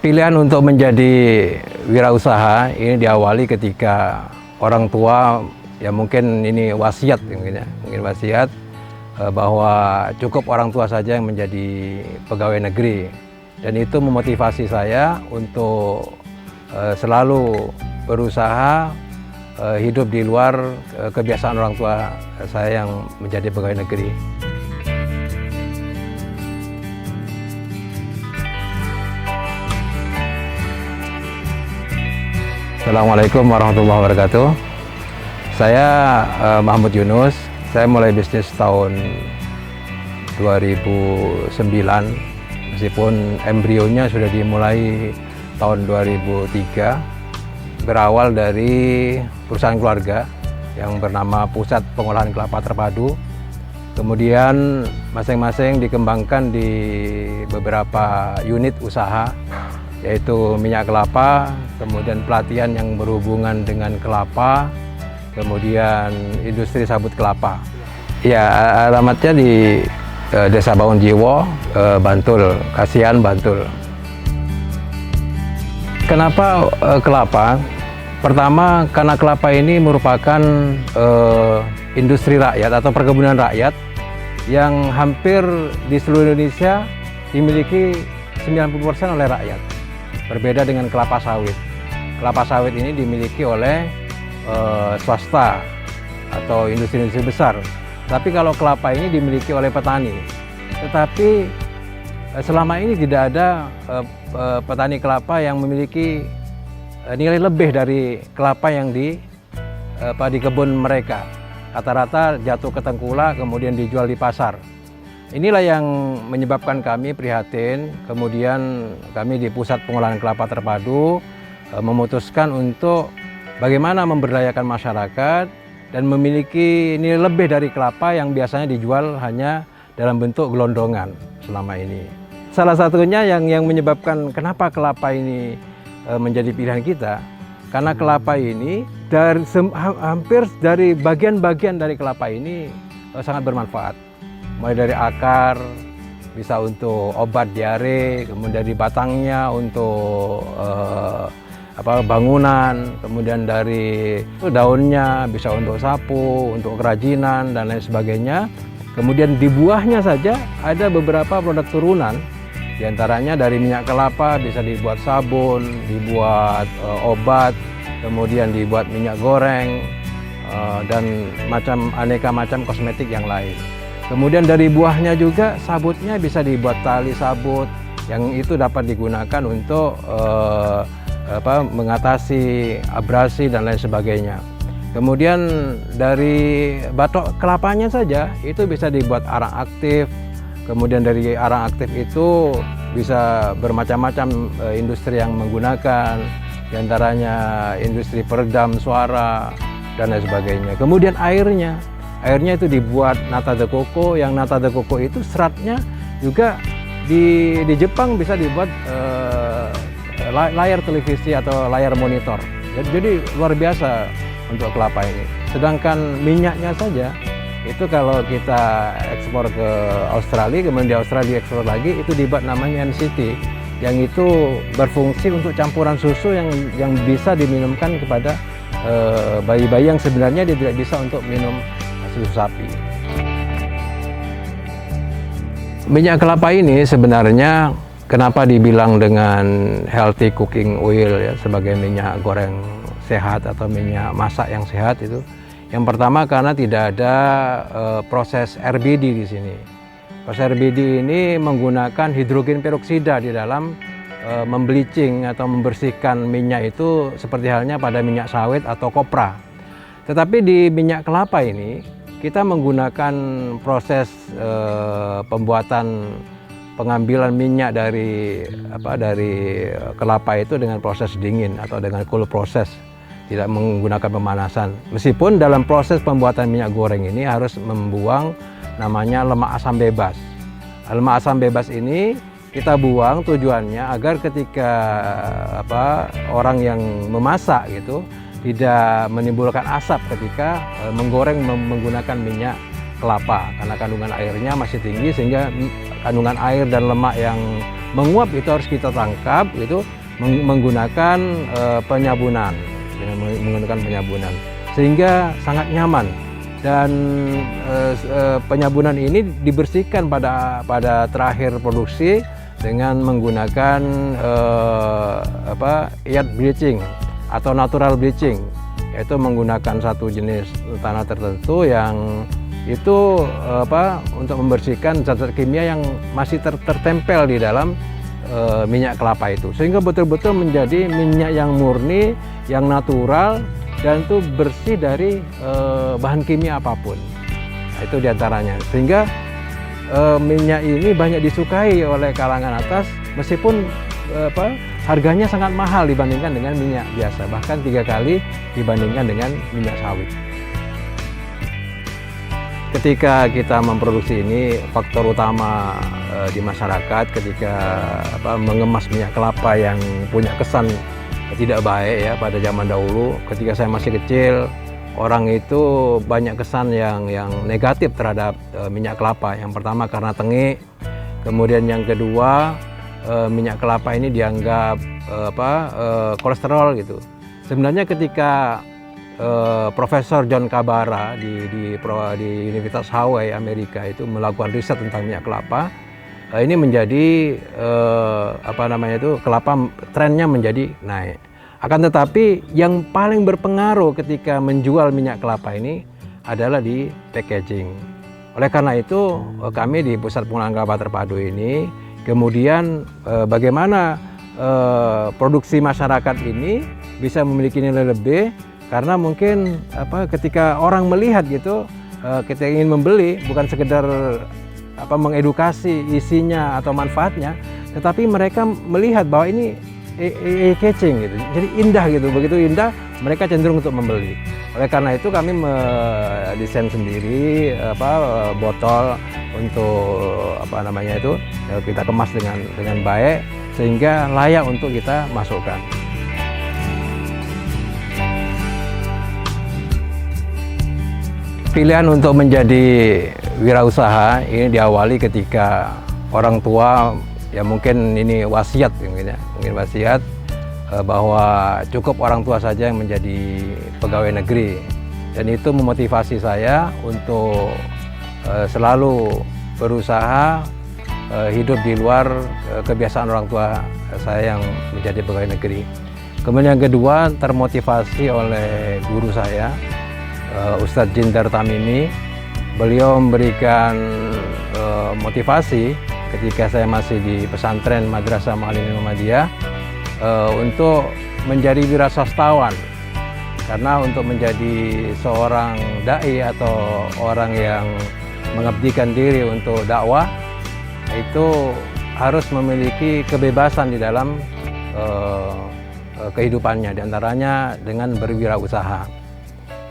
Pilihan untuk menjadi wirausaha ini diawali ketika orang tua ya mungkin ini wasiat mungkin wasiat bahwa cukup orang tua saja yang menjadi pegawai negeri, dan itu memotivasi saya untuk selalu berusaha hidup di luar kebiasaan orang tua saya yang menjadi pegawai negeri. Assalamualaikum warahmatullahi wabarakatuh. Saya Mahmud Yunus. Saya mulai bisnis tahun 2009, meskipun embrionya sudah dimulai tahun 2003. Berawal dari perusahaan keluarga yang bernama Pusat Pengolahan Kelapa Terpadu. Kemudian masing-masing dikembangkan di beberapa unit usaha, yaitu minyak kelapa, kemudian pelatihan yang berhubungan dengan kelapa, kemudian industri sabut kelapa. Ya, alamatnya di Desa Bangunjiwo, Bantul, Kasihan, Bantul. Kenapa kelapa? Pertama, karena kelapa ini merupakan industri rakyat atau perkebunan rakyat yang hampir di seluruh Indonesia dimiliki 90% oleh rakyat. Berbeda dengan kelapa sawit. Kelapa sawit ini dimiliki oleh swasta atau industri-industri besar. Tapi kalau kelapa ini dimiliki oleh petani. Tetapi selama ini tidak ada petani kelapa yang memiliki nilai lebih dari kelapa yang di kebun mereka. Rata-rata jatuh ke tengkulak kemudian dijual di pasar. Inilah yang menyebabkan kami prihatin, kemudian kami di Pusat Pengolahan Kelapa Terpadu memutuskan untuk bagaimana memberdayakan masyarakat dan memiliki nilai lebih dari kelapa yang biasanya dijual hanya dalam bentuk gelondongan selama ini. Salah satunya yang menyebabkan kenapa kelapa ini menjadi pilihan kita, karena kelapa ini hampir dari bagian-bagian dari kelapa ini sangat bermanfaat. Mulai dari akar bisa untuk obat diare, kemudian dari batangnya untuk bangunan, kemudian dari daunnya bisa untuk sapu, untuk kerajinan dan lain sebagainya. Kemudian di buahnya saja ada beberapa produk turunan, diantaranya dari minyak kelapa bisa dibuat sabun, dibuat obat, kemudian dibuat minyak goreng dan aneka macam kosmetik yang lain. Kemudian dari buahnya juga sabutnya bisa dibuat tali sabut yang itu dapat digunakan untuk mengatasi abrasi dan lain sebagainya. Kemudian dari batok kelapanya saja itu bisa dibuat arang aktif. Kemudian dari arang aktif itu bisa bermacam-macam industri yang menggunakan, diantaranya industri peredam suara dan lain sebagainya. Kemudian airnya itu dibuat nata de coco, yang nata de coco itu seratnya juga di Jepang bisa dibuat layar televisi atau layar monitor. Jadi luar biasa untuk kelapa ini. Sedangkan minyaknya saja itu kalau kita ekspor ke Australia, kemudian di Australia ekspor lagi, itu dibuat namanya NCT, yang itu berfungsi untuk campuran susu yang bisa diminumkan kepada bayi-bayi yang sebenarnya dia tidak bisa untuk minum susu sapi. Minyak kelapa ini sebenarnya kenapa dibilang dengan healthy cooking oil ya, sebagai minyak goreng sehat atau minyak masak yang sehat itu. Yang pertama karena tidak ada proses RBD di sini. Proses RBD ini menggunakan hidrogen peroksida di dalam membleaching atau membersihkan minyak itu seperti halnya pada minyak sawit atau kopra. Tetapi di minyak kelapa ini kita menggunakan proses pembuatan pengambilan minyak dari kelapa itu dengan proses dingin atau dengan cool process, tidak menggunakan pemanasan. Meskipun dalam proses pembuatan minyak goreng ini harus membuang namanya lemak asam bebas. Lemak asam bebas ini kita buang tujuannya agar ketika orang yang memasak gitu tidak menimbulkan asap ketika menggoreng menggunakan minyak kelapa, karena kandungan airnya masih tinggi sehingga kandungan air dan lemak yang menguap itu harus kita tangkap gitu menggunakan penyabunan, dengan menggunakan penyabunan, sehingga sangat nyaman. Dan penyabunan ini dibersihkan pada terakhir produksi dengan menggunakan iod bleaching atau natural bleaching, yaitu menggunakan satu jenis tanah tertentu yang itu untuk membersihkan zat-zat kimia yang masih tertempel di dalam minyak kelapa itu, sehingga betul-betul menjadi minyak yang murni, yang natural, dan itu bersih dari bahan kimia apapun. Nah, itu diantaranya, sehingga minyak ini banyak disukai oleh kalangan atas, meskipun harganya sangat mahal dibandingkan dengan minyak biasa, bahkan 3 kali dibandingkan dengan minyak sawit. Ketika kita memproduksi ini, faktor utama di masyarakat ketika mengemas minyak kelapa yang punya kesan tidak baik ya pada zaman dahulu. Ketika saya masih kecil, orang itu banyak kesan yang negatif terhadap minyak kelapa. Yang pertama karena tengik, kemudian yang kedua minyak kelapa ini dianggap kolesterol gitu. Sebenarnya ketika Profesor John Cabarra di Universitas Hawaii Amerika itu melakukan riset tentang minyak kelapa, ini menjadi kelapa trennya menjadi naik. Akan tetapi yang paling berpengaruh ketika menjual minyak kelapa ini adalah di packaging. Oleh karena itu kami di Pusat Pengolahan Kelapa Terpadu ini kemudian bagaimana produksi masyarakat ini bisa memiliki nilai lebih. Karena mungkin ketika orang melihat gitu, kita ingin membeli bukan sekedar mengedukasi isinya atau manfaatnya, tetapi mereka melihat bahwa ini catching gitu, jadi indah gitu. Begitu indah, mereka cenderung untuk membeli. Oleh karena itu kami mendesain sendiri botol untuk kita kemas dengan baik sehingga layak untuk kita masukkan. Pilihan untuk menjadi wirausaha ini diawali ketika orang tua, ya mungkin ini wasiat, mungkin wasiat bahwa cukup orang tua saja yang menjadi pegawai negeri, dan itu memotivasi saya untuk selalu berusaha hidup di luar kebiasaan orang tua saya yang menjadi pegawai negeri. Kemudian yang kedua, termotivasi oleh guru saya, Ustadz Jindar Tamimi. Beliau memberikan motivasi ketika saya masih di pesantren Madrasah Ma'alimin Muhammadiyah untuk menjadi wirasastawan. Karena untuk menjadi seorang dai atau orang yang mengabdikan diri untuk dakwah itu harus memiliki kebebasan di dalam kehidupannya, diantaranya dengan berwirausaha.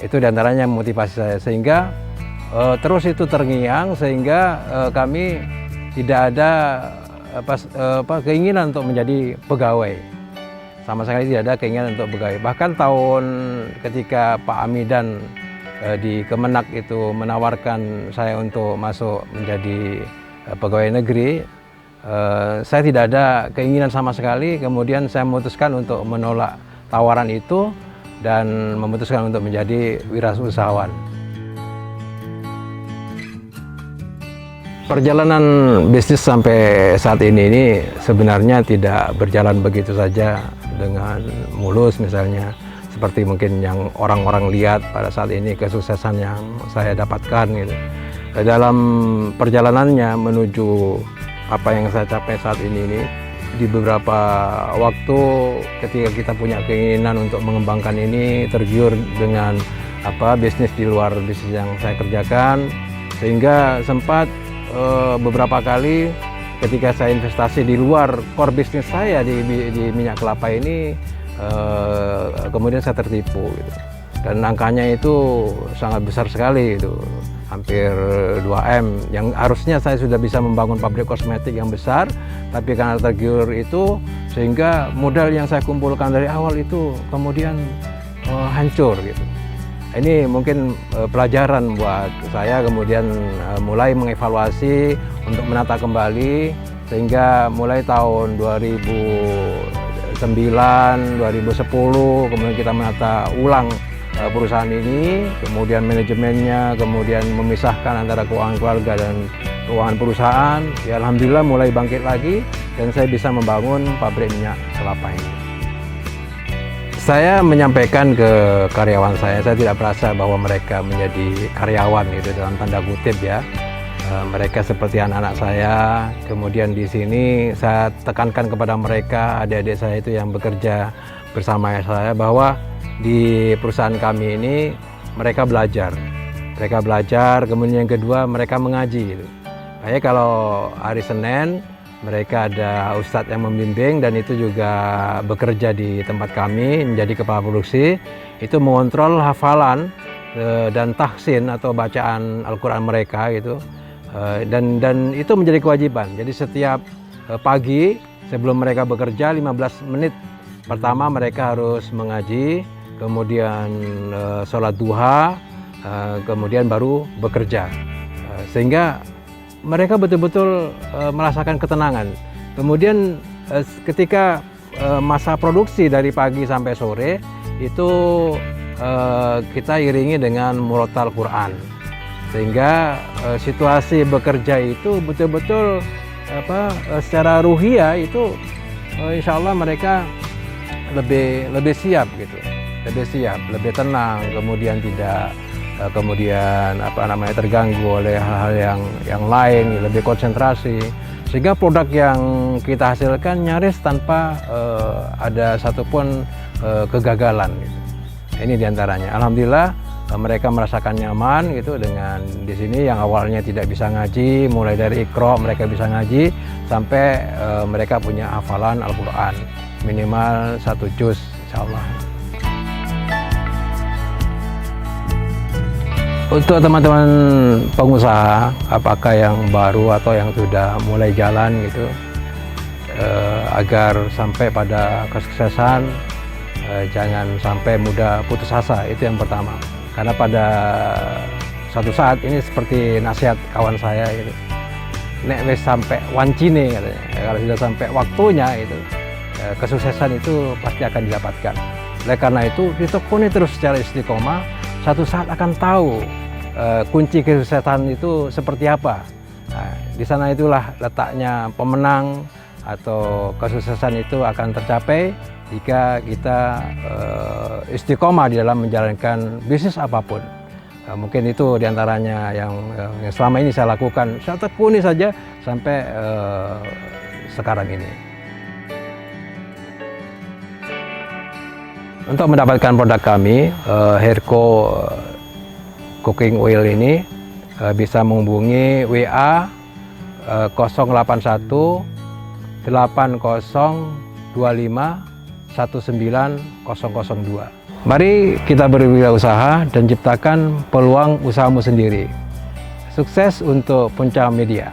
Itu diantaranya motivasi saya, sehingga terus itu terngiang, sehingga kami tidak ada keinginan untuk menjadi pegawai, sama sekali tidak ada keinginan untuk pegawai. Bahkan tahun ketika Pak Amidan di Kemenak itu menawarkan saya untuk masuk menjadi pegawai negeri, saya tidak ada keinginan sama sekali. Kemudian saya memutuskan untuk menolak tawaran itu dan memutuskan untuk menjadi wirausahawan. Perjalanan bisnis sampai saat ini sebenarnya tidak berjalan begitu saja dengan mulus, misalnya seperti mungkin yang orang-orang lihat pada saat ini kesuksesan yang saya dapatkan gitu. Dalam perjalanannya menuju apa yang saya capai saat ini di beberapa waktu ketika kita punya keinginan untuk mengembangkan ini, tergiur dengan bisnis di luar bisnis yang saya kerjakan, sehingga sempat beberapa kali ketika saya investasi di luar core bisnis saya di minyak kelapa ini, kemudian saya tertipu gitu. Dan angkanya itu sangat besar sekali itu, hampir 2M, yang harusnya saya sudah bisa membangun pabrik kosmetik yang besar, tapi karena tergiur itu sehingga modal yang saya kumpulkan dari awal itu kemudian hancur gitu. Ini mungkin pelajaran buat saya, kemudian mulai mengevaluasi untuk menata kembali, sehingga mulai tahun 2009, 2010 kemudian kita menata ulang perusahaan ini, kemudian manajemennya, kemudian memisahkan antara keuangan keluarga dan keuangan perusahaan. Ya, alhamdulillah mulai bangkit lagi dan saya bisa membangun pabrik minyak kelapa ini. Saya menyampaikan ke karyawan saya tidak merasa bahwa mereka menjadi karyawan gitu dalam tanda kutip ya. Mereka seperti anak-anak saya. Kemudian di sini saya tekankan kepada mereka, adik-adik saya itu yang bekerja bersama saya, bahwa di perusahaan kami ini mereka belajar. Kemudian yang kedua mereka mengaji gitu. Kayak kalau hari Senin mereka ada ustadz yang membimbing, dan itu juga bekerja di tempat kami menjadi kepala produksi, itu mengontrol hafalan dan tahsin atau bacaan Al-Quran mereka gitu. Dan itu menjadi kewajiban. Jadi setiap pagi sebelum mereka bekerja 15 menit pertama mereka harus mengaji, kemudian sholat duha, kemudian baru bekerja. Sehingga mereka betul-betul merasakan ketenangan. Kemudian ketika masa produksi dari pagi sampai sore itu kita iringi dengan murotal Quran, sehingga situasi bekerja itu betul-betul secara ruhiyah itu insya Allah mereka lebih siap gitu, lebih tenang, kemudian tidak terganggu oleh hal-hal yang lain, lebih konsentrasi, sehingga produk yang kita hasilkan nyaris tanpa ada satupun kegagalan gitu. Ini diantaranya. Alhamdulillah mereka merasakan nyaman gitu dengan di sini. Yang awalnya tidak bisa ngaji, mulai dari Iqra mereka bisa ngaji sampai mereka punya hafalan Al-Quran minimal 1 juz insyaallah. Untuk teman-teman pengusaha, apakah yang baru atau yang sudah mulai jalan gitu, agar sampai pada kesuksesan, jangan sampai mudah putus asa, itu yang pertama. Karena pada suatu saat ini seperti nasihat kawan saya gitu, nek wis sampai wancine katanya, kalau sudah sampai waktunya itu kesuksesan itu pasti akan didapatkan. Oleh karena itu ditekuni terus secara istiqomah, satu saat akan tahu kunci kesuksesan itu seperti apa. Nah, di sana itulah letaknya pemenang atau kesuksesan itu akan tercapai jika kita istiqomah di dalam menjalankan bisnis apapun. Mungkin itu diantaranya yang selama ini saya lakukan. Saya tekuni saja sampai sekarang ini. Untuk mendapatkan produk kami, Herco Cooking Oil ini bisa menghubungi WA 081 8025 19002. Mari kita berwirausaha dan ciptakan peluang usahamu sendiri. Sukses untuk Punca Media.